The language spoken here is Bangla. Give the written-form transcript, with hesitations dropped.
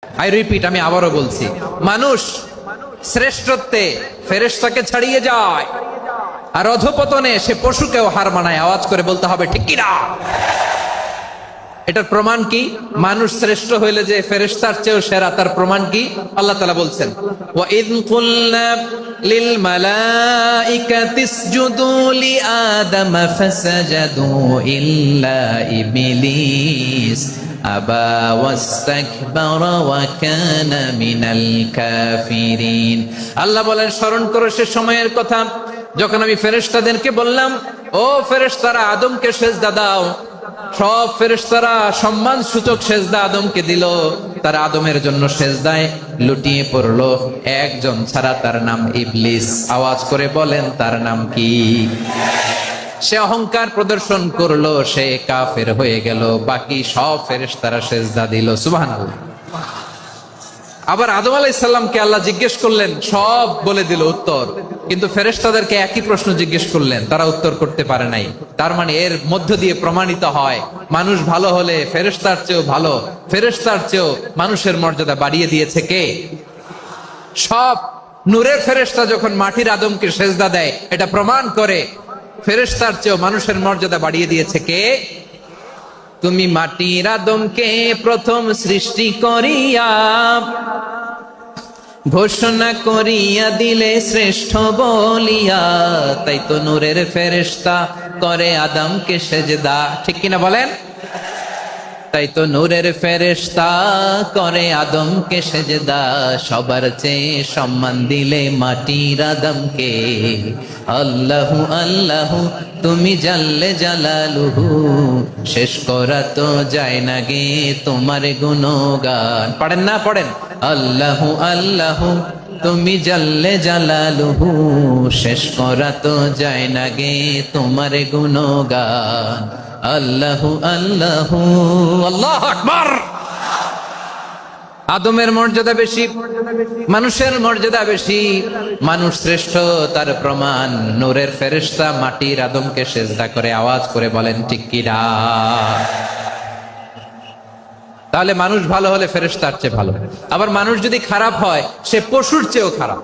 আই রিপিট, আমি আবারও বলছি, মানুষ শ্রেষ্ঠত্বে ফেরেশতাকে ছাড়িয়ে যায়, আর অধপতনে সে পশুকেও হার মানায়। আওয়াজ করে বলতে হবে ঠিক কি না? এটার প্রমাণ কি? মানুষ শ্রেষ্ঠ হইলে যে ফেরেশতার চেয়েও সেরা, তার প্রমাণ কি? আল্লাহ তাআলা বলছেন, ওয়া ইয কুলনা লিল মালাইকাতি ইসজুদু লি আদম ফাসাজাদু ইল্লা ইবলিস আবা ওয়াস্তাকবারা ওয়া কানা মিনাল কাফিরিন। আল্লাহ বলেন, স্মরণ করো সে সময়ের কথা যখন আমি ফেরেশতাদেরকে বললাম, ও ফেরেশতারা আদমকে সিজদা দাও। সব ফেরেশতারা সম্মান সূচক সেজদা আদমকে দিল। তারা আদমের জন্য সেজদায় লুটিয়ে পড়লো, একজন ছাড়া, তার নাম ইবলিস। আওয়াজ করে বলেন তার নাম কি? সে অহংকার প্রদর্শন করলো, সে কাফের হয়ে গেল। বাকি সব ফেরেশতারা সেজদা দিল। সুবহানাল্লাহ। আবার আদম আলাইহিস সালামকে আল্লাহ জিজ্ঞেস করলেন, সব বলে দিল উত্তর, কিন্তু ফেরেশতাদেরকে একই প্রশ্ন জিজ্ঞেস করলেন, তারা উত্তর করতে পারে নাই। তার মানে এর মধ্য দিয়ে প্রমাণিত হয়, মানুষ ভালো হলে ফেরেশতার চেয়েও ভালো, ফেরেশতার চেয়েও মানুষের মর্যাদা বাড়িয়ে দিয়েছে কে? সব নূরের ফেরেশতা যখন মাটির আদমকে সেজদা দেয়, এটা প্রমাণ করে ফেরেশতার চেয়েও মানুষের মর্যাদা বাড়িয়ে দিয়েছে কে? তুমি মাটির আদমকে প্রথম সৃষ্টি করিয়া ঘোষণা করিয়া দিলে শ্রেষ্ঠ বলিয়া, তাই তো নূরের ফেরেশতা করে আদমকে সেজদা। ঠিক কিনা বলেন? তাই তো নূরের ফেরেশতা করে আদমকে সেজদা। সবার চেয়ে সম্মান দিলে মাটির আদমকে। আল্লাহু আল্লাহু তুমি জাল্লে জালালুহু, শেষ করা তো যায় না গে তোমার গুণগান। পড়েন না? পড়েন। আল্লাহু আল্লাহু তুমি জাল্লে জালালুহু, শেষ করা তো যায় না গে তোমার গুণগান। আল্লাহু আল্লাহু আল্লাহু আকবার। আদমের মর্যাদা বেশি, মানুষের মর্যাদা বেশি, মানুষ শ্রেষ্ঠ তার প্রমাণ নূরের ফেরেশতা মাটির আদমকে সেজদা করে। আওয়াজ করে বলেন ঠিক কি না? তাহলে মানুষ ভালো হলে ফেরেশতার চেয়ে ভালো। আবার মানুষ যদি খারাপ হয়, সে পশুর চেয়েও খারাপ।